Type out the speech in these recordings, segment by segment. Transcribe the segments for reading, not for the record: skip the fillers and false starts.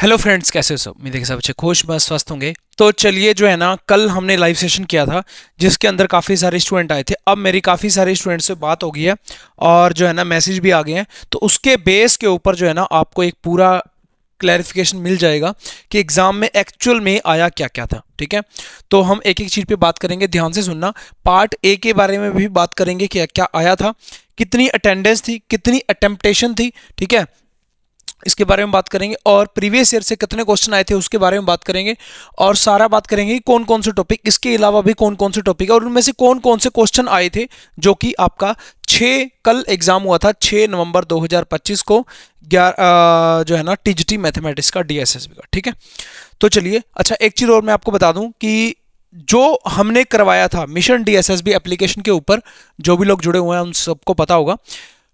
Hello friends, कैसे हो सब? उम्मीद है कि सब अच्छे खुश मस्त स्वस्थ होंगे। तो चलिए, जो है ना, कल हमने लाइव सेशन किया था जिसके अंदर काफ़ी सारे स्टूडेंट आए थे। अब मेरी काफ़ी सारे स्टूडेंट से बात हो गई है और जो है ना मैसेज भी आ गए हैं, तो उसके बेस के ऊपर जो है ना आपको एक पूरा क्लैरिफिकेशन मिल जाएगा कि एग्जाम में एक्चुअल में आया क्या क्या था। ठीक है, तो हम एक एक चीज़ पे बात करेंगे, ध्यान से सुनना। पार्ट ए के बारे में भी बात करेंगे कि क्या आया था, कितनी अटेंडेंस थी, कितनी अटेम्प्टेशन थी। ठीक है, इसके बारे में बात करेंगे और प्रीवियस ईयर से कितने क्वेश्चन आए थे उसके बारे में बात करेंगे और सारा बात करेंगे कि कौन कौन से टॉपिक, इसके अलावा भी कौन कौन से टॉपिक है और उनमें से कौन कौन से क्वेश्चन आए थे जो कि आपका कल एग्जाम हुआ था 6 नवंबर 2025 को जो है ना टीजीटी मैथमेटिक्स का डीएसएसबी का। ठीक है, तो चलिए, अच्छा एक चीज़ और मैं आपको बता दूं कि जो हमने करवाया था मिशन डीएसएसबी एप्लीकेशन के ऊपर, जो भी लोग जुड़े हुए हैं उन सबको पता होगा।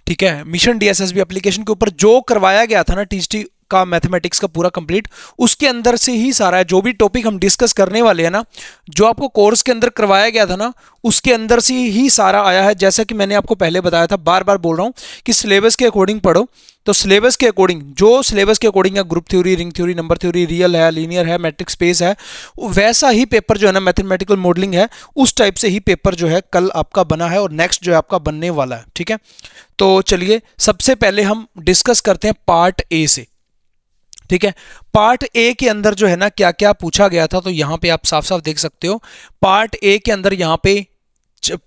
ठीक है, मिशन डीएसएसबी एप्लीकेशन के ऊपर जो करवाया गया था ना टीजीटी का मैथमेटिक्स का पूरा कंप्लीट, उसके अंदर से ही सारा है। जो भी टॉपिक हम डिस्कस करने वाले हैं ना, जो आपको कोर्स के अंदर करवाया गया था ना, उसके अंदर से ही सारा आया है। जैसा कि मैंने आपको पहले बताया था, बार बार बोल रहा हूं कि सिलेबस के अकॉर्डिंग पढ़ो। तो सिलेबस के अकॉर्डिंग, जो सिलेबस के अकॉर्डिंग है, group theory, ring theory, number theory, real है, लीनियर है, मैट्रिक स्पेस है, वैसा ही पेपर जो है ना मैथमेटिकल मॉडलिंग है, उस टाइप से ही पेपर जो है कल आपका बना है और नेक्स्ट जो है आपका बनने वाला है। ठीक है, तो चलिए सबसे पहले हम डिस्कस करते हैं पार्ट ए से। ठीक है, पार्ट ए के अंदर जो है ना क्या क्या पूछा गया था, तो यहां पे आप साफ साफ देख सकते हो। पार्ट ए के अंदर यहां पे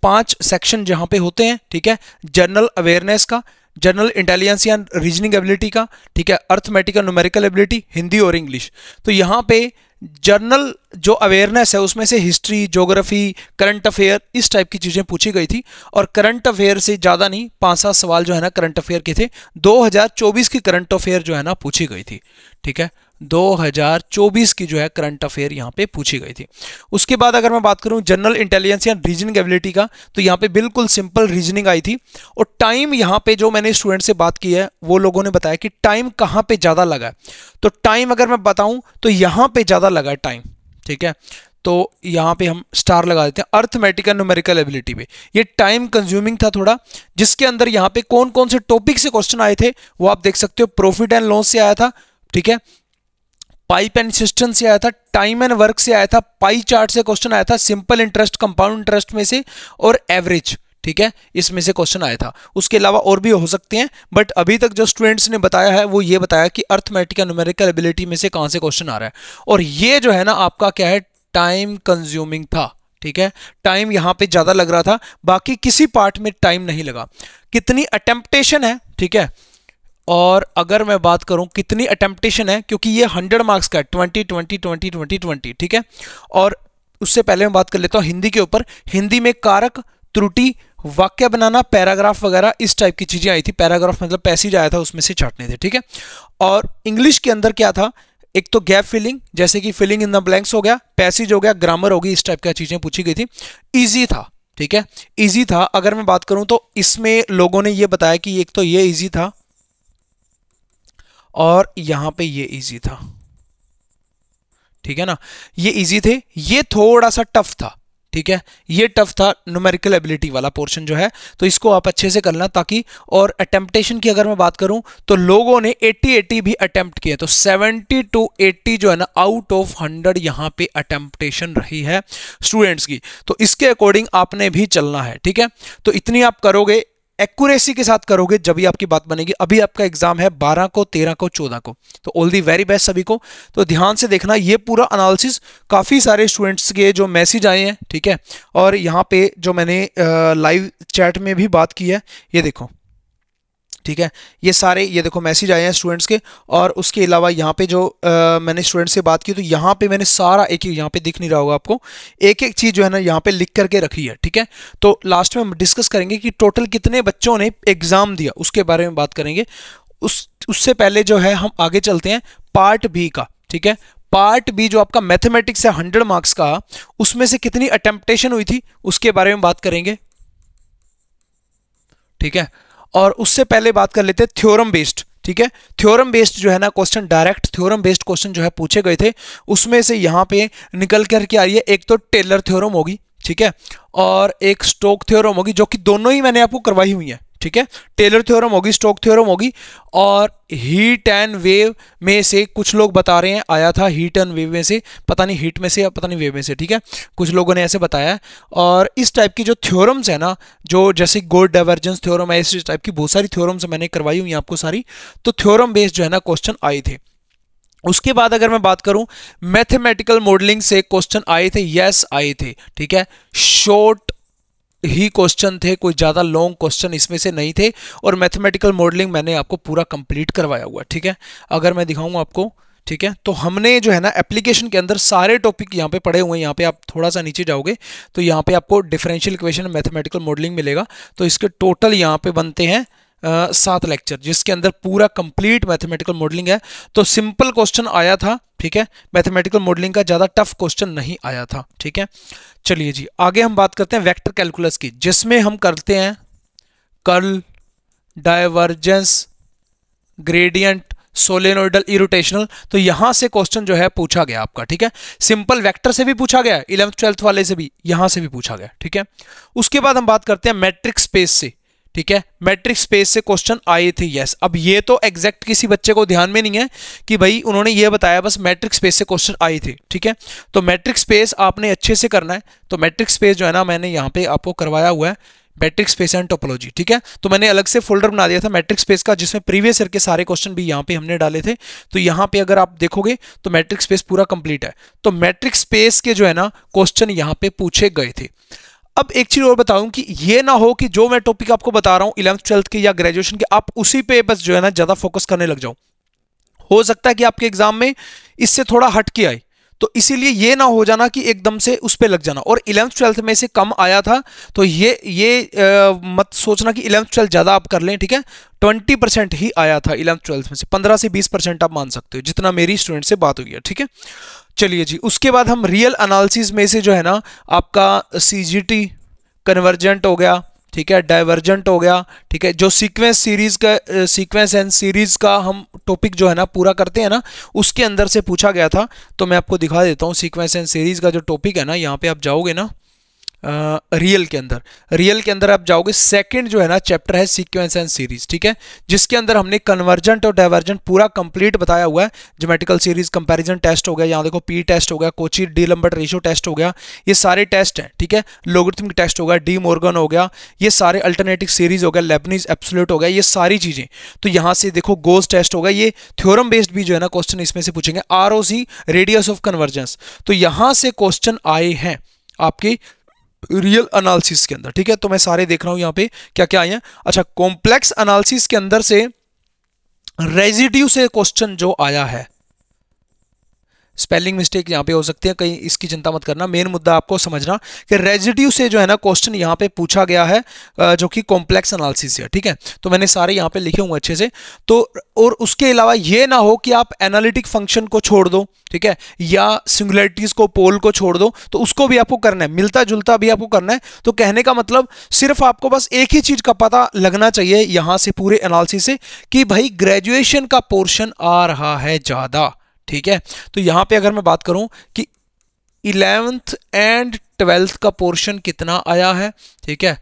5 सेक्शन जहां पे होते हैं। ठीक है, जनरल अवेयरनेस का, जनरल इंटेलिजेंस या रीजनिंग एबिलिटी का, ठीक है, अर्थमेटिकल न्यूमेरिकल एबिलिटी, हिंदी और इंग्लिश। तो यहां पे जर्नल जो अवेयरनेस है उसमें से हिस्ट्री, ज्योग्राफी, करंट अफेयर, इस टाइप की चीज़ें पूछी गई थी और करंट अफेयर से ज़्यादा नहीं, 5-7 सवाल जो है ना करंट अफेयर के थे। 2024 की करंट अफेयर जो है ना पूछी गई थी। ठीक है, 2024 की जो है करंट अफेयर यहाँ पे पूछी गई थी। उसके बाद अगर मैं बात करूँ जनरल इंटेलिजेंस या रीजनिंग एबिलिटी का, तो यहाँ पे बिल्कुल सिंपल रीजनिंग आई थी। और टाइम यहाँ पे जो मैंने स्टूडेंट से बात की है वो लोगों ने बताया कि टाइम कहाँ पे ज़्यादा लगा है। तो टाइम अगर मैं बताऊँ तो यहाँ पे ज़्यादा लगा है टाइम। ठीक है, तो यहाँ पे हम स्टार लगा देते हैं। अर्थमेटिकल न्यूमेरिकल एबिलिटी पे ये टाइम कंज्यूमिंग था थोड़ा, जिसके अंदर यहाँ पे कौन कौन से टॉपिक से क्वेश्चन आए थे वो आप देख सकते हो। प्रॉफिट एंड लॉस से आया था, ठीक है, पाइप एंड सिस्टम से आया था, टाइम एंड वर्क से आया था, पाई चार्ट से क्वेश्चन आया था, सिंपल इंटरेस्ट, कंपाउंड इंटरेस्ट में से, और एवरेज। ठीक है, इसमें से क्वेश्चन आया था। उसके अलावा और भी हो सकते हैं, बट अभी तक जो स्टूडेंट्स ने बताया है वो ये बताया कि अर्थमेटिकल न्यूमेरिकल एबिलिटी में से कहां से क्वेश्चन आ रहा है। और ये जो है ना आपका क्या है, टाइम कंज्यूमिंग था। ठीक है, टाइम यहां पे ज्यादा लग रहा था, बाकी किसी पार्ट में टाइम नहीं लगा। कितनी अटेम्प्टेशन है, ठीक है, और अगर मैं बात करूं कितनी अटेम्प्टेशन है, क्योंकि ये 100 मार्क्स का है, 20 20 20 20 20। ठीक है, और उससे पहले मैं बात कर लेता हूं हिंदी के ऊपर। हिंदी में कारक, त्रुटि, वाक्य बनाना, पैराग्राफ वगैरह इस टाइप की चीजें आई थी। पैराग्राफ मतलब पैसेज आया था, उसमें से छाटने थे। ठीक है, और इंग्लिश के अंदर क्या था, एक तो गैप फिलिंग, जैसे कि फिलिंग इन द ब्लैंक्स हो गया, पैसेज हो गया, ग्रामर होगी, इस टाइप की चीजें पूछी गई थी। इजी था। ठीक है, इजी था। अगर मैं बात करूं तो इसमें लोगों ने ये बताया कि एक तो ये इजी था और यहां पे ये इजी था। ठीक है ना, ये इजी थे, ये थोड़ा सा टफ था। ठीक है, ये टफ था न्यूमेरिकल एबिलिटी वाला पोर्शन जो है, तो इसको आप अच्छे से करना ताकि। और अटेम्प्टेशन की अगर मैं बात करूं तो लोगों ने 80 भी अटेम्प्ट किए, तो 70 to 80 जो है ना आउट ऑफ 100 यहां पे अटेम्प्टेशन रही है स्टूडेंट्स की। तो इसके अकॉर्डिंग आपने भी चलना है। ठीक है, तो इतनी आप करोगे, एक्यूरेसी के साथ करोगे, जब भी आपकी बात बनेगी। अभी आपका एग्जाम है 12 को, 13 को, 14 को, तो ऑल दी वेरी बेस्ट सभी को। तो ध्यान से देखना ये पूरा एनालिसिस। काफ़ी सारे स्टूडेंट्स के जो मैसेज आए हैं, ठीक है, और यहाँ पे जो मैंने लाइव चैट में भी बात की है, ये देखो। ठीक है, ये सारे, ये देखो मैसेज आए हैं स्टूडेंट्स के। और उसके अलावा यहाँ पे जो मैंने स्टूडेंट से बात की, तो यहाँ पे मैंने सारा एक यहाँ पे दिख नहीं रहा होगा आपको, एक एक चीज़ जो है ना यहाँ पे लिख करके रखी है। ठीक है, तो लास्ट में हम डिस्कस करेंगे कि टोटल कितने बच्चों ने एग्जाम दिया, उसके बारे में बात करेंगे। उससे पहले जो है हम आगे चलते हैं पार्ट बी का। ठीक है, पार्ट बी जो आपका मैथमेटिक्स है 100 मार्क्स का, उसमें से कितनी अटेम्प्टेशन हुई थी उसके बारे में बात करेंगे। ठीक है, और उससे पहले बात कर लेते हैं थ्योरम बेस्ड। ठीक है, थ्योरम बेस्ड जो है ना question, direct theorem based question जो है पूछे गए थे, उसमें से यहाँ पे निकल करके आ रही है, एक तो टेलर थ्योरम होगी, ठीक है, और एक स्टोक थ्योरम होगी, जो कि दोनों ही मैंने आपको करवाई हुई है। ठीक है, टेलर थ्योरम होगी, स्टोक थ्योरम होगी, और हीट एंड वेव में से कुछ लोग बता रहे हैं आया था, हीट एंड वेव में से, पता नहीं हीट में से या पता नहीं वेव में से, ठीक है, कुछ लोगों ने ऐसे बताया है। और इस टाइप की जो थ्योरम्स है ना, जो जैसे गोड डाइवर्जेंस थ्योरम है, इस टाइप की बहुत सारी थ्योरम्स मैंने करवाई हुई आपको सारी, तो थ्योरम बेस्ड जो है ना क्वेश्चन आए थे। उसके बाद अगर मैं बात करूं, मैथमेटिकल मॉडलिंग से क्वेश्चन आए थे, यस आए थे, ठीक है, शॉर्ट ही क्वेश्चन थे, कोई ज्यादा लॉन्ग क्वेश्चन इसमें से नहीं थे, और मैथमेटिकल मॉडलिंग मैंने आपको पूरा कंप्लीट करवाया हुआ, ठीक है। अगर मैं दिखाऊं आपको, ठीक है, तो हमने जो है ना एप्लीकेशन के अंदर सारे टॉपिक यहाँ पे पढ़े हुए हैं। यहाँ पे आप थोड़ा सा नीचे जाओगे तो यहाँ पे आपको डिफरेंशियल इक्वेशन, मैथमेटिकल मॉडलिंग मिलेगा, तो इसके टोटल यहाँ पे बनते हैं 7 लेक्चर, जिसके अंदर पूरा कंप्लीट मैथमेटिकल मॉडलिंग है। तो सिंपल क्वेश्चन आया था, ठीक है, मैथमेटिकल मॉडलिंग का ज्यादा टफ क्वेश्चन नहीं आया था, ठीक है। चलिए जी, आगे हम बात करते हैं वेक्टर कैलकुलस की, जिसमें हम करते हैं curl, divergence, gradient, solenoidal, irrotational. तो यहां से क्वेश्चन जो है पूछा गया आपका, ठीक है, सिंपल वेक्टर से भी पूछा गया, 11th 12th वाले से भी, यहां से भी पूछा गया, ठीक है। उसके बाद हम बात करते हैं मैट्रिक्स स्पेस से, ठीक है, मैट्रिक्स स्पेस से क्वेश्चन आए थे, यस। अब ये तो एग्जैक्ट किसी बच्चे को ध्यान में नहीं है कि भाई उन्होंने ये बताया, बस मैट्रिक्स स्पेस से क्वेश्चन आए थे, ठीक है। तो मैट्रिक्स स्पेस आपने अच्छे से करना है। तो मैट्रिक्स स्पेस जो है ना, मैंने यहाँ पे आपको करवाया हुआ है, मैट्रिक्स स्पेस एंड टोपोलॉजी, ठीक है। तो मैंने अलग से फोल्डर बना दिया था मैट्रिक्स स्पेस का, जिसमें प्रीवियस ईयर के सारे क्वेश्चन भी यहाँ पे हमने डाले थे। तो यहाँ पे अगर आप देखोगे तो मैट्रिक्स स्पेस पूरा कंप्लीट है। तो मैट्रिक्स स्पेस के जो है ना क्वेश्चन यहाँ पे पूछे गए थे। अब एक चीज और बताऊं कि ये ना हो कि जो मैं टॉपिक आपको बता रहा हूं 11th 12th के या ग्रेजुएशन के, आप उसी पे बस जो है ना ज्यादा फोकस करने लग जाओ। हो सकता है कि आपके एग्जाम में इससे थोड़ा हट के आए, तो इसीलिए ये ना हो जाना कि एकदम से उस पे लग जाना। और 11th 12th में से कम आया था, तो ये मत सोचना कि 11th 12th ज्यादा आप कर लें, ठीक है। 20% ही आया था 11th 12th में से, 15 से 20% आप मान सकते हो, जितना मेरी स्टूडेंट से बात हुई है, ठीक है। चलिए जी, उसके बाद हम रियल एनालिसिस में से जो है ना आपका सीजीटी, कन्वर्जेंट हो गया, ठीक है, डाइवर्जेंट हो गया, ठीक है, जो सीक्वेंस सीरीज का सीक्वेंस एंड सीरीज का हम टॉपिक जो है ना पूरा करते हैं ना, उसके अंदर से पूछा गया था। तो मैं आपको दिखा देता हूँ सीक्वेंस एंड सीरीज का जो टॉपिक है ना, यहाँ पे आप जाओगे ना रियल के अंदर आप जाओगे, सेकंड जो है ना चैप्टर है सीक्वेंस एंड सीरीज, ठीक है, जिसके अंदर हमने कन्वर्जेंट और डाइवर्जेंट पूरा कंप्लीट बताया हुआ है। ज्योमेट्रिकल सीरीज कंपैरिजन टेस्ट हो गया, यहाँ देखो पी टेस्ट हो गया, Kochi D Lambert ratio test हो गया, ये सारे टेस्ट हैं, ठीक है। लोगरिथमिक टेस्ट हो गया, डी मॉर्गन हो गया, ये सारे अल्टरनेटिव सीरीज हो गया, लेबनीज एब्सोल्यूट हो गया, ये सारी चीजें। तो यहाँ से देखो गोस टेस्ट हो गया, ये थ्योरम बेस्ड भी जो है ना क्वेश्चन इसमें से पूछेंगे। आरओसी, रेडियस ऑफ कन्वर्जेंस, तो यहां से क्वेश्चन आए हैं आपके रियल एनालिसिस के अंदर, ठीक है। तो मैं सारे देख रहा हूं यहाँ पे क्या क्या आए हैं। अच्छा, कॉम्प्लेक्स एनालिसिस के अंदर से रेजिड्यू से क्वेश्चन जो आया है, स्पेलिंग मिस्टेक यहाँ पे हो सकती है कहीं, इसकी चिंता मत करना, मेन मुद्दा आपको समझना कि रेजिड्यू से जो है ना क्वेश्चन यहाँ पे पूछा गया है, जो कि कॉम्प्लेक्स एनालिसिस है, ठीक है। तो मैंने सारे यहाँ पे लिखे हुए अच्छे से। तो और उसके अलावा ये ना हो कि आप एनालिटिक फंक्शन को छोड़ दो, ठीक है, या सिंगुलरिटीज को, पोल को छोड़ दो, तो उसको भी आपको करना है, मिलता जुलता भी आपको करना है। तो कहने का मतलब सिर्फ आपको बस एक ही चीज का पता लगना चाहिए यहां से पूरे एनालिसिस से कि भाई ग्रेजुएशन का पोर्शन आ रहा है ज्यादा, ठीक है। तो यहां पे अगर मैं बात करूं कि 11th एंड 12th का पोर्शन कितना आया है, ठीक है,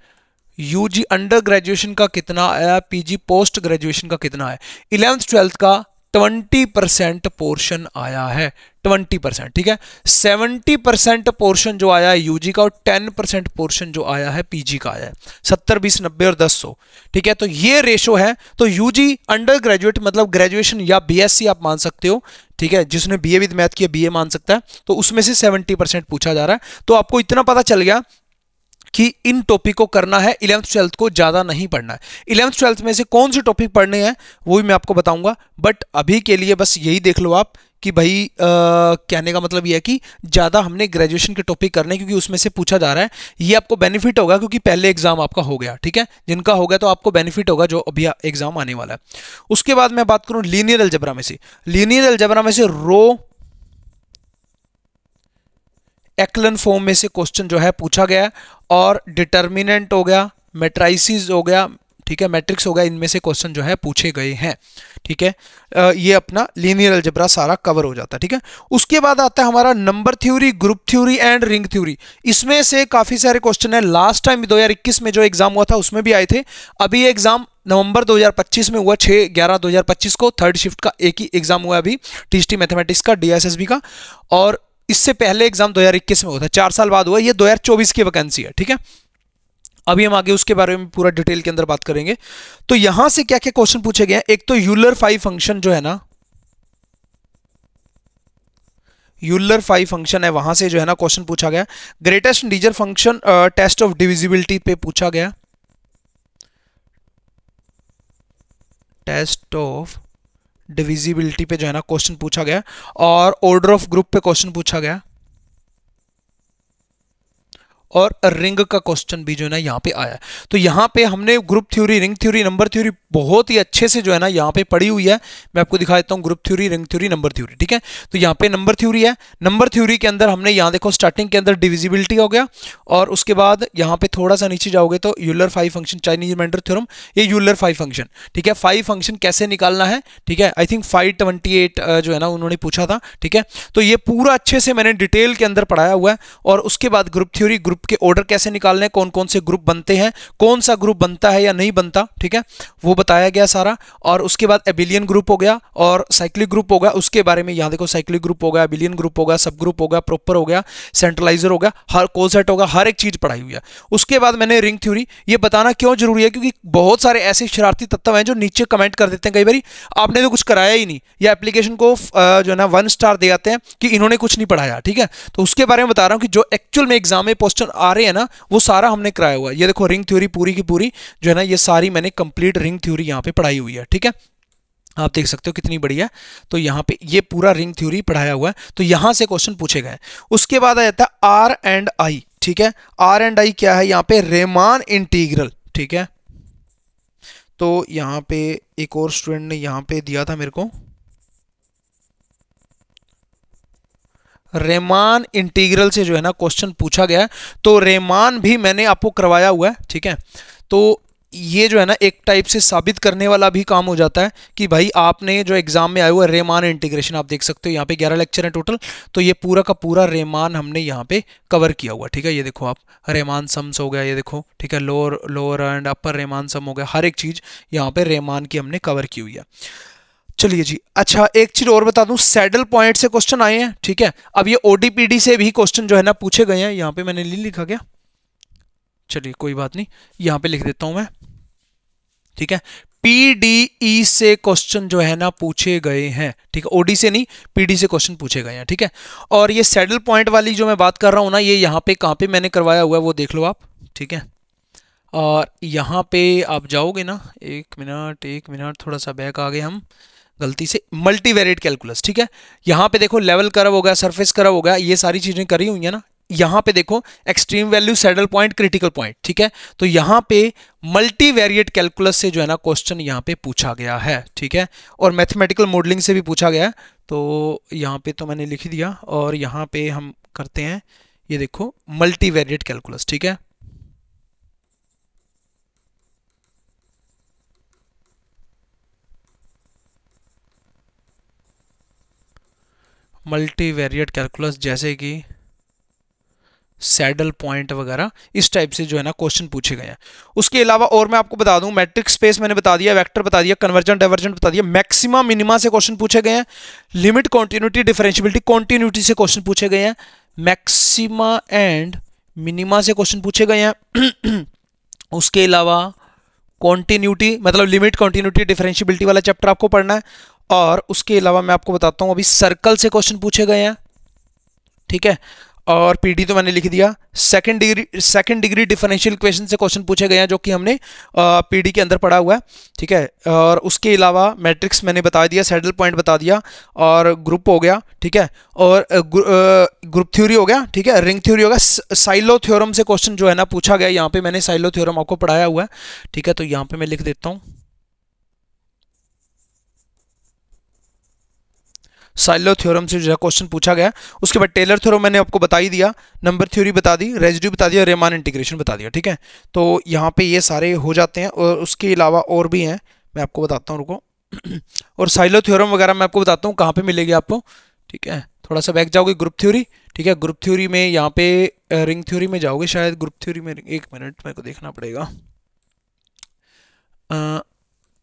यूजी अंडर ग्रेजुएशन का कितना आया, पीजी पोस्ट ग्रेजुएशन का कितना है, 11th 12th का 20% पोर्शन आया है, 20%, ठीक है। 70% पोर्शन जो आया है यूजी का, और 10% पोर्शन जो आया है पीजी का आया है। 70 20 90 और 10 100, ठीक है। तो ये रेशो है। तो यूजी अंडर ग्रेजुएट मतलब ग्रेजुएशन या बीएससी आप मान सकते हो, ठीक है, जिसने बीए विद मैथ किया बीए मान सकता है। तो उसमें से 70% पूछा जा रहा है। तो आपको इतना पता चल गया कि इन टॉपिक को करना है, 11th 12th को ज्यादा नहीं पढ़ना है। 11th 12th में से कौन से टॉपिक पढ़ने हैं वो भी मैं आपको बताऊंगा, बट अभी के लिए बस यही देख लो आप कि भाई कहने का मतलब ये है कि ज्यादा हमने ग्रेजुएशन के टॉपिक करने, क्योंकि उसमें से पूछा जा रहा है। ये आपको बेनिफिट होगा क्योंकि पहले एग्जाम आपका हो गया, ठीक है, जिनका हो गया तो आपको बेनिफिट होगा जो अभी एग्जाम आने वाला है। उसके बाद मैं बात करूं लीनियर अलजेब्रा में से, लीनियर अलजेब्रा में से रो एक्लन फॉर्म में से क्वेश्चन जो है पूछा गया है, और डिटर्मिनेंट हो गया, मैट्राइसिस हो गया, ठीक है, मैट्रिक्स हो गया, इनमें से क्वेश्चन जो है पूछे गए हैं। ठीक है, ये अपना लीनियर अलजेब्रा सारा कवर हो जाता है। ठीक है, उसके बाद आता है हमारा number theory, group theory and ring theory. इसमें से काफी सारे क्वेश्चन है, लास्ट टाइम 2021 में जो एग्जाम हुआ था उसमें भी आए थे। अभी एग्जाम नवंबर 2025 में हुआ, 6/11/2025 को, थर्ड शिफ्ट का एक ही एग्जाम हुआ अभी, टीएसटी मैथमेटिक्स का, डीएसएसबी का। और इससे पहले एग्जाम 2021 में हुआ था, 4 साल बाद हुआ, ये 2024 की वैकेंसी है। ठीक है, अभी हम आगे उसके बारे में पूरा डिटेल के अंदर बात करेंगे। तो यहां से क्या क्या क्वेश्चन पूछे गए हैं, एक तो यूलर 5 फंक्शन जो है ना, यूलर 5 फंक्शन है, वहां से जो है ना क्वेश्चन पूछा गया। Greatest integer function, test of divisibility पे पूछा गया, टेस्ट ऑफ डिविजिबिलिटी पे जो है ना क्वेश्चन पूछा गया। और ऑर्डर ऑफ ग्रुप पे क्वेश्चन पूछा गया, और रिंग का क्वेश्चन भी जो है ना यहाँ पे आया है। तो यहाँ पे हमने group theory, ring theory, number theory बहुत ही अच्छे से जो है ना यहाँ पे पढ़ी हुई है। मैं आपको दिखा देता हूँ, group theory, ring theory, number theory. ठीक है, तो यहाँ पे नंबर थ्योरी है। नंबर थ्योरी के अंदर हमने यहाँ देखो स्टार्टिंग के अंदर डिविजिबिलिटी हो गया, और उसके बाद यहाँ पे थोड़ा सा नीचे जाओगे तो Euler 5 function, Chinese remainder theorem, ये यूलर 5 फंक्शन। ठीक है, 5 फंक्शन कैसे निकालना है, ठीक है, आई थिंक 528 जो है ना उन्होंने पूछा था। ठीक है, तो ये पूरा अच्छे से मैंने डिटेल के अंदर पढ़ाया हुआ है। और उसके बाद ग्रुप थ्योरी, ग्रुप के ऑर्डर कैसे निकालने, कौन कौन से ग्रुप बनते हैं, कौन सा ग्रुप बनता है या नहीं बनता, ठीक है, वो बताया गया सारा। और उसके बाद एबिलियन ग्रुप हो गया और साइक्लिक ग्रुप हो गया, उसके बारे में यहाँ देखो, साइक्लिक ग्रुप हो गया, एबिलियन ग्रुप हो गया, सब ग्रुप हो गया, प्रॉपर हो गया, सेंट्रलाइजर हो गया, हर कोसेट होगा, हर एक चीज पढ़ाई हुई है। उसके बाद मैंने रिंग थ्योरी, ये बताना क्यों जरूरी है, क्योंकि बहुत सारे ऐसे शरारती तत्व हैं जो नीचे कमेंट कर देते हैं कई बार, आपने तो कुछ कराया ही नहीं, या एप्लीकेशन को जो है ना 1 स्टार दे जाते हैं कि इन्होंने कुछ नहीं पढ़ाया। ठीक है, तो उसके बारे में बता रहा हूं कि जो एक्चुअल में एग्जाम में क्वेश्चन आ रहे हैं ना, वो सारा हमने कराया हुआ है। ये देखो रिंग थ्योरी पूरी की पूरी जो है ना, ये सारी मैंने कंप्लीट रिंग थ्योरी यहाँ पे पढ़ाई हुई है। ठीक है, आप देख सकते हो कितनी बढ़िया। तो यहाँ पे ये पूरा रिंग थ्योरी पढ़ाया हुआ है, तो यहां से क्वेश्चन पूछे गए। उसके बाद आ जाता है आर एंड आई। ठीक है, आर एंड आई क्या है, यहाँ पे रेमान इंटीग्रल। ठीक है, तो यहाँ पे एक और स्टूडेंट ने यहाँ पे दिया था मेरे को, रेमान इंटीग्रल से जो है ना क्वेश्चन पूछा गया है। तो रेमान भी मैंने आपको करवाया हुआ है। ठीक है, तो ये जो है ना एक टाइप से साबित करने वाला भी काम हो जाता है कि भाई आपने जो एग्जाम में आया हुआ है रेमान इंटीग्रेशन, आप देख सकते हो यहाँ पे 11 लेक्चर है टोटल, तो ये पूरा का पूरा रेमान हमने यहाँ पे कवर किया हुआ। ठीक है, ये देखो आप, रेमान सम्स हो गया, ये देखो, ठीक है, लोअर एंड अपर रेमान सम हो गया, हर एक चीज यहाँ पे रेमान की हमने कवर की हुई है। चलिए जी, अच्छा एक चीज और बता दूं, सैडल पॉइंट से क्वेश्चन आए हैं। ठीक है, अब ये ओडीपीडी से भी क्वेश्चन जो है ना पूछे गए हैं। यहाँ पे मैंने लिखा गया, चलिए कोई बात नहीं, यहाँ पे लिख देता हूं मैं। ठीक है, पीडीई से क्वेश्चन जो है ना पूछे गए हैं। ठीक है, ओडी से नहीं, पीडी से क्वेश्चन पूछे गए हैं। ठीक है, और ये सैडल पॉइंट वाली जो मैं बात कर रहा हूं ना, ये यहाँ पे कहाँ पे मैंने करवाया हुआ है वो देख लो आप। ठीक है, और यहाँ पे आप जाओगे ना, एक मिनट, थोड़ा सा बैक आ गए हम गलती से, मल्टीवेरिएट कैलकुलस। ठीक है, यहाँ पे देखो लेवल कर्व हो गया, सरफेस कर्व हो गया, ये सारी चीजें करी हुई है ना। यहाँ पे देखो extreme value, saddle point, critical point. ठीक है, तो यहाँ पे मल्टीवेरिएट कैलकुलस से जो है ना क्वेश्चन यहाँ पे पूछा गया है। ठीक है, और मैथमेटिकल मॉडलिंग से भी पूछा गया है। तो यहाँ पे तो मैंने लिख दिया, और यहाँ पे हम करते हैं, ये देखो मल्टीवेरिएट कैलकुलस। ठीक है, मल्टीवेरिएट कैलकुलस, जैसे कि सैडल पॉइंट वगैरह, इस टाइप से जो है ना क्वेश्चन पूछे गए हैं। उसके अलावा और मैं आपको बता दूं, मैट्रिक्स स्पेस मैंने बता दिया, वेक्टर बता दिया, कन्वर्जेंट डाइवर्जेंट बता दिया, मैक्सिमा मिनिमा से क्वेश्चन पूछे गए हैं, लिमिट, कॉन्टिन्यूटी, डिफरेंशियबिलिटी, कॉन्टिन्यूटी से क्वेश्चन पूछे गए हैं, मैक्सिमा एंड मिनिमा से क्वेश्चन पूछे गए हैं। उसके अलावा कॉन्टिन्यूटी मतलब लिमिट, कॉन्टिन्यूटी, डिफरेंशियबिलिटी वाला चैप्टर आपको पढ़ना है। और उसके अलावा मैं आपको बताता हूं, अभी सर्कल से क्वेश्चन पूछे गए हैं। ठीक है, और पीडी तो मैंने लिख दिया। सेकंड डिग्री डिफरेंशियल इक्वेशन से क्वेश्चन पूछे गए हैं, जो कि हमने पीडी के अंदर पढ़ा हुआ है। ठीक है, और उसके अलावा मैट्रिक्स मैंने बता दिया, सैडल पॉइंट बता दिया, और ग्रुप हो गया। ठीक है, और ग्रुप थ्योरी हो गया। ठीक है, रिंग थ्योरी हो गया। साइलो थ्योरम से क्वेश्चन जो है ना पूछा गया, यहाँ पे मैंने साइलो थ्योरम आपको पढ़ाया हुआ है। ठीक है, तो यहाँ पे मैं लिख देता हूँ, साइलो थ्योरम से जो है क्वेश्चन पूछा गया। उसके बाद टेलर थ्योरम मैंने आपको बता ही दिया, नंबर थ्योरी बता दी, रेजिड्यू बता दिया, रीमान इंटीग्रेशन बता दिया, ठीक है। तो यहाँ पे ये सारे हो जाते हैं, और उसके अलावा और भी हैं, मैं आपको बताता हूँ, रुको। और साइलो थ्योरम वगैरह मैं आपको बताता हूँ कहाँ पे मिलेगी आपको, ठीक है। थोड़ा सा बैक जाओगे, ग्रुप थ्योरी, ठीक है। ग्रुप थ्योरी में यहाँ पे रिंग थ्योरी में जाओगे शायद, ग्रुप थ्योरी में, एक मिनट मेरे को देखना पड़ेगा,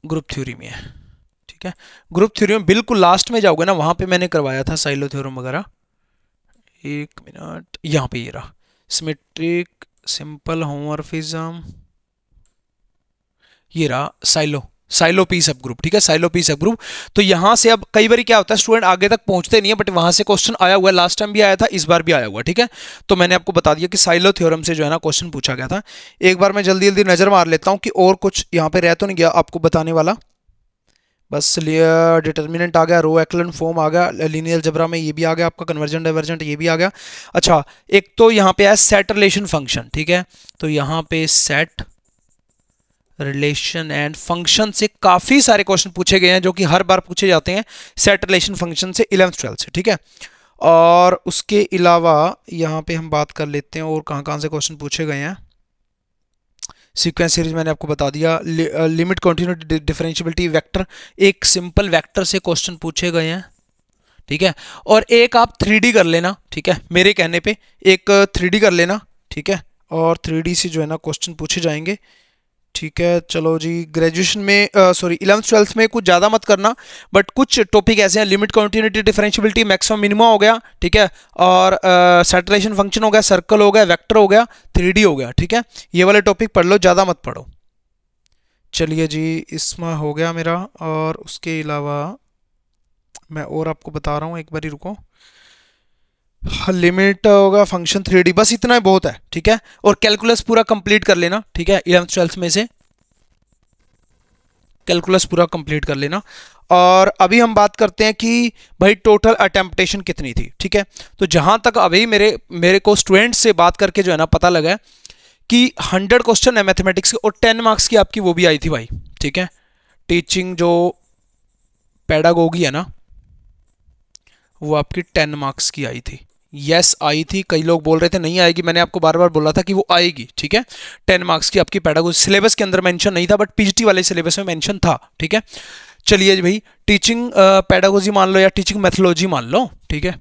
ग्रुप थ्योरी में है, ठीक है। ग्रुप थ्योरी में बिल्कुल लास्ट में जाओगे ना, वहाँ पे मैंने करवाया था साइलो थ्योरम वगैरह। एक मिनट, यहाँ पे ये रहा, सिमेट्रिक सिंपल होमोमॉर्फिज्म, ये रहा साइलो पी सब ग्रुप, ठीक है, साइलो पी सब ग्रुप। तो यहां से अब कई बार क्या होता है, स्टूडेंट आगे तक पहुंचते नहीं है, बट वहां से क्वेश्चन आया हुआ है, लास्ट टाइम भी आया था, इस बार भी आया हुआ, ठीक है। तो मैंने आपको बता दिया कि साइलो थ्योरम से जो है ना क्वेश्चन पूछा गया था। एक बार मैं जल्दी जल्दी नजर मार लेता हूं कि और कुछ यहाँ पे रह तो नहीं गया आपको बताने वाला। बस डिटर्मिनेंट आ गया, रो एक्लन फॉर्म आ गया, लीनियर अलजेब्रा में ये भी आ गया आपका, कन्वर्जेंट डाइवर्जेंट ये भी आ गया। अच्छा, एक तो यहाँ पे है सेट रिलेशन फंक्शन, ठीक है। तो यहाँ पे सेट रिलेशन एंड फंक्शन से काफी सारे क्वेश्चन पूछे गए हैं, जो कि हर बार पूछे जाते हैं सेट रिलेशन फंक्शन से 11th 12th से, ठीक है। और उसके अलावा यहाँ पे हम बात कर लेते हैं और कहाँ कहाँ से क्वेश्चन पूछे गए हैं। सीक्वेंस सीरीज मैंने आपको बता दिया, लिमिट कंटिन्यूटी डिफरेंशियबिलिटी वेक्टर, एक सिंपल वेक्टर से क्वेश्चन पूछे गए हैं, ठीक है। और एक आप 3D कर लेना, ठीक है, मेरे कहने पे एक 3D कर लेना, ठीक है। और 3D से जो है ना क्वेश्चन पूछे जाएंगे, ठीक है। चलो जी, ग्रेजुएशन में सॉरी 11th 12th में कुछ ज़्यादा मत करना, बट कुछ टॉपिक ऐसे हैं, limit continuity differentiability maximum minimum हो गया, ठीक है। और सैटुरेशन फंक्शन हो गया, सर्कल हो गया, वेक्टर हो गया, 3D हो गया, ठीक है। ये वाले टॉपिक पढ़ लो, ज़्यादा मत पढ़ो। चलिए जी, इसमें हो गया मेरा। और उसके अलावा मैं और आपको बता रहा हूँ, एक बार ही रुको। लिमिट होगा, फंक्शन 3D, बस इतना ही बहुत है, ठीक है। और कैलकुलस पूरा कंप्लीट कर लेना, ठीक है। 11th 12th में से कैलकुलस पूरा कंप्लीट कर लेना। और अभी हम बात करते हैं कि भाई टोटल अटेम्प्टेशन कितनी थी, ठीक है। तो जहां तक अभी मेरे को स्टूडेंट्स से बात करके जो है ना पता लगा है कि 100 क्वेश्चन है मैथमेटिक्स के, और 10 मार्क्स की आपकी वो भी आई थी भाई, ठीक है। टीचिंग जो पेडागोगी है ना, वो आपकी 10 मार्क्स की आई थी। यस आई थी, कई लोग बोल रहे थे नहीं आएगी, मैंने आपको बार बार बोला था कि वो आएगी, ठीक है। 10 मार्क्स की आपकी पेडागोजी, सिलेबस के अंदर मेंशन नहीं था, बट पीजीटी वाले सिलेबस में मेंशन था, ठीक है। चलिए भाई, टीचिंग पेडागोजी मान लो या टीचिंग मैथोलॉजी मान लो, ठीक है,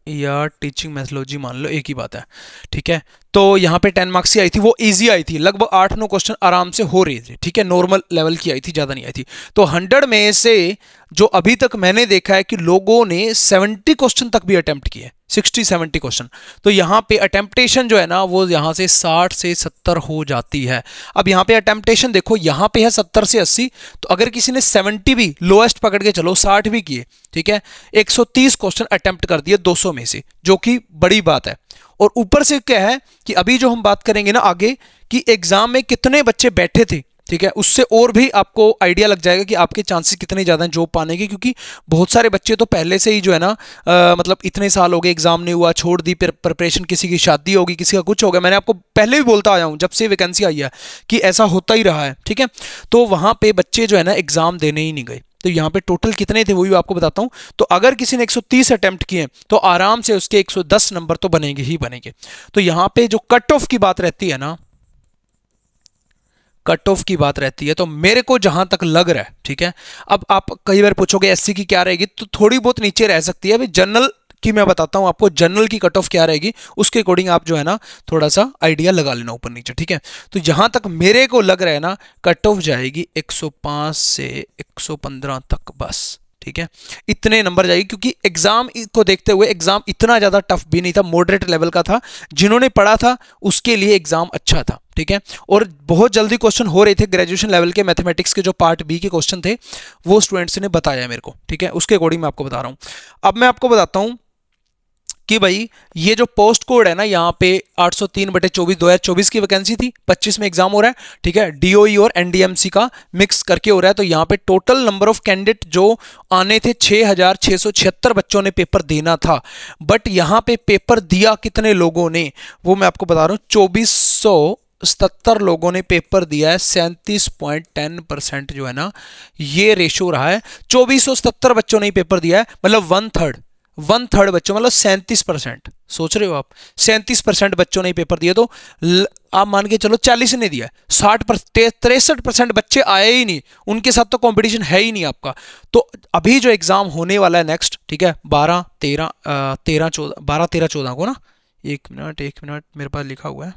या टीचिंग मैथोलॉजी मान लो, एक ही बात है, ठीक है। तो यहाँ पे 10 मार्क्स की आई थी, वो इजी आई थी, लगभग 8-9 क्वेश्चन आराम से हो रहे थे, ठीक है, नॉर्मल लेवल की आई थी, ज़्यादा नहीं आई थी। तो 100 में से जो अभी तक मैंने देखा है कि लोगों ने 70 क्वेश्चन तक भी अटेम्प्ट किए, 60-70 क्वेश्चन। तो यहाँ पे अटेम्प्टेशन जो है ना वो यहाँ से 60 से 70 हो जाती है। अब यहाँ पे अटेम्प्टेशन देखो, यहाँ पे है 70 से 80, तो अगर किसी ने 70 भी लोएस्ट पकड़ के चलो 60 भी किए, ठीक है, 130 क्वेश्चन अटेम्प्ट कर दिए 200 में से, जो कि बड़ी बात है। और ऊपर से क्या है कि अभी जो हम बात करेंगे ना आगे कि एग्जाम में कितने बच्चे बैठे थे, ठीक है, उससे और भी आपको आइडिया लग जाएगा कि आपके चांसेस कितने ज़्यादा हैं जॉब पाने के। क्योंकि बहुत सारे बच्चे तो पहले से ही जो है ना मतलब इतने साल हो गए, एग्जाम नहीं हुआ, छोड़ दी, फिर प्रिपरेशन, किसी की शादी होगी, किसी का कुछ हो गया। मैंने आपको पहले भी बोलता आया हूँ जब से वैकेंसी आई है कि ऐसा होता ही रहा है, ठीक है। तो वहाँ पे बच्चे जो है ना एग्जाम देने ही नहीं गए। तो यहाँ पे टोटल कितने थे वो भी आपको बताता हूँ। तो अगर किसी ने 130 अटेम्प्ट किए तो आराम से उसके 110 नंबर तो बनेंगे ही बनेंगे। तो यहाँ पे जो कट ऑफ की बात रहती है ना, कट ऑफ की बात रहती है, तो मेरे को जहां तक लग रहा है, ठीक है। अब आप कई बार पूछोगे एससी की क्या रहेगी, तो थोड़ी बहुत नीचे रह सकती है। अभी जनरल की मैं बताता हूं आपको, जनरल की कट ऑफ क्या रहेगी, उसके अकॉर्डिंग आप जो है ना थोड़ा सा आइडिया लगा लेना ऊपर नीचे, ठीक है। तो जहां तक मेरे को लग रहा है ना, कट ऑफ जाएगी 105 से 115 तक बस, ठीक है, इतने नंबर जाएगी। क्योंकि एग्जाम को देखते हुए एग्जाम इतना ज्यादा टफ भी नहीं था, मॉडरेट लेवल का था, जिन्होंने पढ़ा था उसके लिए एग्जाम अच्छा था, ठीक है। और बहुत जल्दी क्वेश्चन हो रहे थे, ग्रेजुएशन लेवल के मैथमेटिक्स के जो पार्ट बी के क्वेश्चन थे वो स्टूडेंट्स ने बताया मेरे को, ठीक है, उसके अकॉर्डिंग मैं आपको बता रहा हूं। अब मैं आपको बताता हूं कि भाई ये जो पोस्ट कोड है ना, यहाँ पे 803/24 2024 की वैकेंसी थी, 25 में एग्जाम हो रहा है, ठीक है, डीओई और एनडीएमसी का मिक्स करके हो रहा है। तो यहाँ पे टोटल नंबर ऑफ कैंडिडेट जो आने थे 6676 बच्चों ने पेपर देना था, बट यहाँ पे पेपर दिया कितने लोगों ने वो मैं आपको बता रहा हूँ, 277 लोगों ने पेपर दिया है, 37.10% जो है ना ये रेशो रहा है। 2470 बच्चों ने पेपर दिया है, मतलब वन थर्ड बच्चों, मतलब 37%। सोच रहे हो आप, 37% बच्चों ने पेपर दिया, तो आप मान के चलो 40 ने दिया है, 63% बच्चे आए ही नहीं, उनके साथ तो कंपटीशन है ही नहीं आपका। तो अभी जो एग्जाम होने वाला है नेक्स्ट, ठीक है, 12 13 14 को ना, एक मिनट मेरे पास लिखा हुआ है,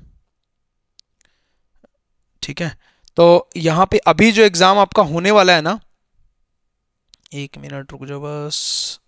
ठीक है। तो यहां पे अभी जो एग्जाम आपका होने वाला है ना, एक मिनट रुक जाओ बस,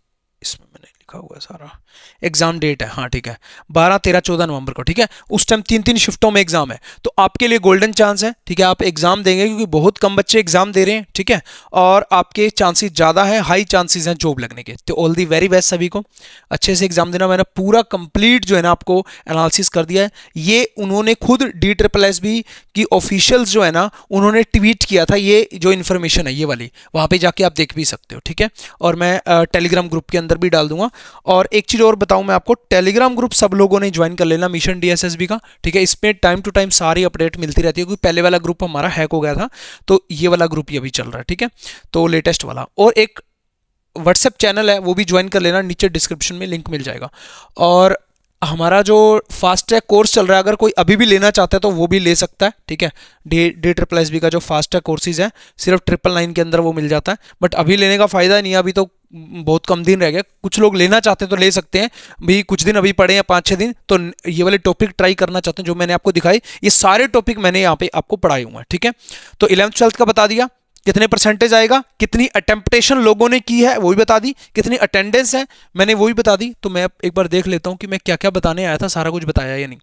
इसमें मैंने लिखा हुआ है सारा एग्जाम डेट है, हाँ ठीक है, 12 13 14 नवंबर को, ठीक है। उस टाइम 3 शिफ्टों में एग्जाम है, तो आपके लिए गोल्डन चांस है, ठीक है। आप एग्जाम देंगे क्योंकि बहुत कम बच्चे एग्जाम दे रहे हैं, ठीक है, और आपके चांसेस ज़्यादा है, हाई चांसेस हैं जॉब लगने के। तो ऑल दी वेरी बेस्ट सभी को, अच्छे से एग्जाम देना। मैंने पूरा कंप्लीट जो है ना आपको एनालिसिस कर दिया है। ये उन्होंने खुद DSSB की ऑफिशियल्स जो है ना उन्होंने ट्वीट किया था, ये जो इन्फॉर्मेशन है ये वाली, वहाँ पे जाके आप देख भी सकते हो, ठीक है। और मैं टेलीग्राम ग्रुप के अंदर भी डाल दूंगा। और एक चीज़ और बताऊं मैं आपको, टेलीग्राम ग्रुप सब लोगों ने ज्वाइन कर लेना, मिशन DSSB का, ठीक है। इसमें टाइम टू टाइम सारी अपडेट मिलती रहती है, क्योंकि पहले वाला ग्रुप हमारा हैक हो गया था, तो ये वाला ग्रुप ही अभी चल रहा है, ठीक है, तो लेटेस्ट वाला। और एक व्हाट्सएप चैनल है, वो भी ज्वाइन कर लेना, नीचे डिस्क्रिप्शन में लिंक मिल जाएगा। और हमारा जो फास्ट ट्रैक कोर्स चल रहा है, अगर कोई अभी भी लेना चाहता है तो वो भी ले सकता है, ठीक है। DSSB का जो फास्ट ट्रैक कोर्सेज है सिर्फ 999 के अंदर वो मिल जाता है, बट अभी लेने का फायदा नहीं है, अभी तो बहुत कम दिन रह गए। कुछ लोग लेना चाहते हैं तो ले सकते हैं भाई, कुछ दिन अभी पड़े हैं 5-6 दिन, तो ये वाले टॉपिक ट्राई करना चाहते हैं जो मैंने आपको दिखाई, ये सारे टॉपिक मैंने यहाँ पे आपको पढ़ाए हुए हैं, ठीक है। तो 11th 12th का बता दिया, कितने परसेंटेज आएगा, कितनी अटेम्प्टेशन लोगों ने की है वो भी बता दी, कितनी अटेंडेंस है मैंने वो भी बता दी। तो मैं एक बार देख लेता हूं कि मैं क्या क्या बताने आया था, सारा कुछ बताया या नहीं।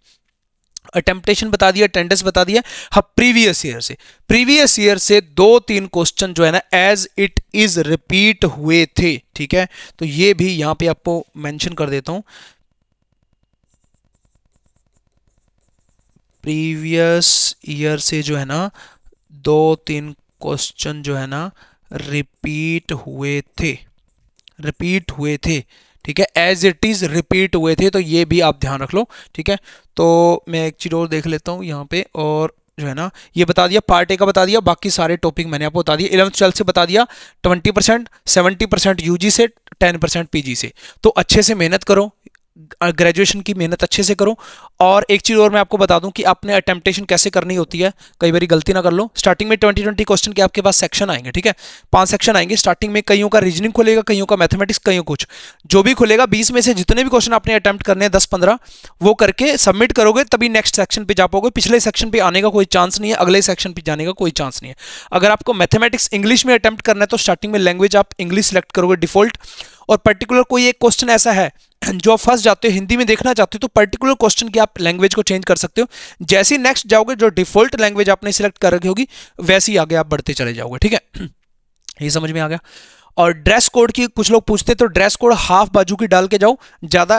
अटेम्प्टेशन बता दिया, अटेंडेंस बता दिया। हाँ, प्रीवियस ईयर से 2-3 क्वेश्चन जो है ना एज इट इज रिपीट हुए थे, ठीक है। तो ये भी यहां पे आपको मेंशन कर देता हूं, प्रीवियस ईयर से जो है ना 2-3 क्वेश्चन जो है ना रिपीट हुए थे, ठीक है, एज इट इज रिपीट हुए थे, तो ये भी आप ध्यान रख लो, ठीक है। तो मैं एक चीज और देख लेता हूँ यहाँ पे, और जो है ना ये बता दिया, पार्ट ए का बता दिया, बाकी सारे टॉपिक मैंने आपको बता दिया। 11th 12th से बता दिया 20%, 70% यूजी से, 10% पीजी से। तो अच्छे से मेहनत करो, ग्रेजुएशन की मेहनत अच्छे से करो। और एक चीज़ और मैं आपको बता दूं कि आपने अटेम्प्टेशन कैसे करनी होती है, कई बार गलती ना कर लो। स्टार्टिंग में 20 क्वेश्चन के आपके पास सेक्शन आएंगे, ठीक है, 5 सेक्शन आएंगे स्टार्टिंग में। कईयों का रीजनिंग खुलेगा, कईयों का मैथमेटिक्स, कईयों कुछ जो भी खुलेगा, 20 में से जितने भी क्वेश्चन आपने अटेम्प्ट करने हैं 10-15 वो करके सबमिट करोगे, तभी नेक्स्ट सेक्शन पे जा पाओगे। पिछले सेक्शन पे आने का कोई चांस नहीं है, अगले सेक्शन पे जाने का कोई चांस नहीं है। अगर आपको मैथमेटिक्स इंग्लिश में अटेम्प्ट करना है तो स्टार्टिंग में लैंग्वेज आप इंग्लिश सेलेक्ट करोगे डिफॉल्ट, और पर्टिकुलर कोई एक क्वेश्चन ऐसा है जो आप फंस जाते हो, हिंदी में देखना चाहते हो, तो पर्टिकुलर क्वेश्चन की आप लैंग्वेज को चेंज कर सकते हो। जैसे ही नेक्स्ट जाओगे, जो डिफॉल्ट लैंग्वेज आपने सिलेक्ट कर रखी होगी वैसे ही आगे आप बढ़ते चले जाओगे, ठीक है। ये समझ में आ गया। और ड्रेस कोड की कुछ लोग पूछते हैं, तो ड्रेस कोड हाफ बाजू की डाल के जाओ ज़्यादा,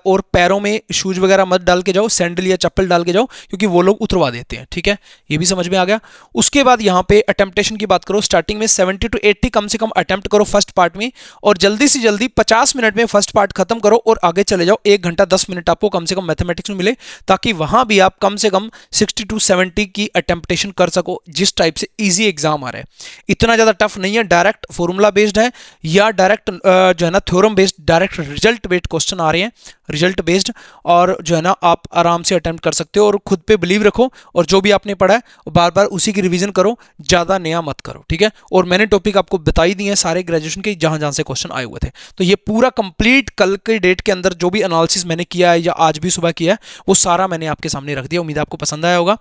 और पैरों में शूज वगैरह मत डाल के जाओ, सैंडल या चप्पल डाल के जाओ, क्योंकि वो लोग उतरवा देते हैं, ठीक है। ये भी समझ में आ गया। उसके बाद यहाँ पे अटेम्प्टेशन की बात करो, स्टार्टिंग में 70 to 80 कम से कम अटेम्प्ट करो फर्स्ट पार्ट में, और जल्दी से जल्दी 50 मिनट में फर्स्ट पार्ट खत्म करो और आगे चले जाओ। 1 घंटा 10 मिनट आपको कम से कम मैथमेटिक्स में मिले, ताकि वहां भी आप कम से कम 60 to 70 की अटेम्प्टेशन कर सको, जिस टाइप से ईजी एग्जाम आ रहा है। इतना ज़्यादा टफ नहीं है, डायरेक्ट फॉर्मूला बेस्ड है, या डायरेक्ट जो है ना theorem based, direct result based question आ रहे हैं, रिजल्ट बेस्ड, और जो है ना आप आराम से अटेम्प्ट कर सकते हो। और खुद पे बिलीव रखो, और जो भी आपने पढ़ा है बार बार उसी की रिवीजन करो, ज़्यादा नया मत करो, ठीक है। और मैंने टॉपिक आपको बताई दिए हैं सारे ग्रेजुएशन के, जहाँ जहाँ से क्वेश्चन आए हुए थे। तो ये पूरा कंप्लीट कल के डेट के अंदर जो भी एनालिसिस मैंने किया है या आज भी सुबह किया है, वो सारा मैंने आपके सामने रख दिया। उम्मीद है आपको पसंद आया होगा।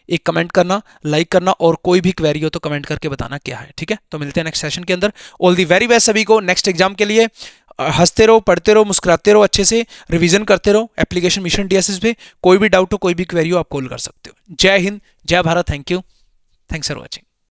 एक कमेंट करना, लाइक करना, और कोई भी क्वेरी हो तो कमेंट करके बताना क्या है, ठीक है। तो मिलते हैं नेक्स्ट सेशन के अंदर। ऑल दी वेरी बेस्ट सभी को नेक्स्ट एग्जाम के लिए। हंसते रहो, पढ़ते रहो, मुस्कुराते रहो, अच्छे से रिवीजन करते रहो। एप्लीकेशन मिशन DSS पे कोई भी डाउट हो, कोई भी क्वेरी हो, आप कॉल कर सकते हो। जय हिंद, जय Bharat. Thank you, thanks for watching.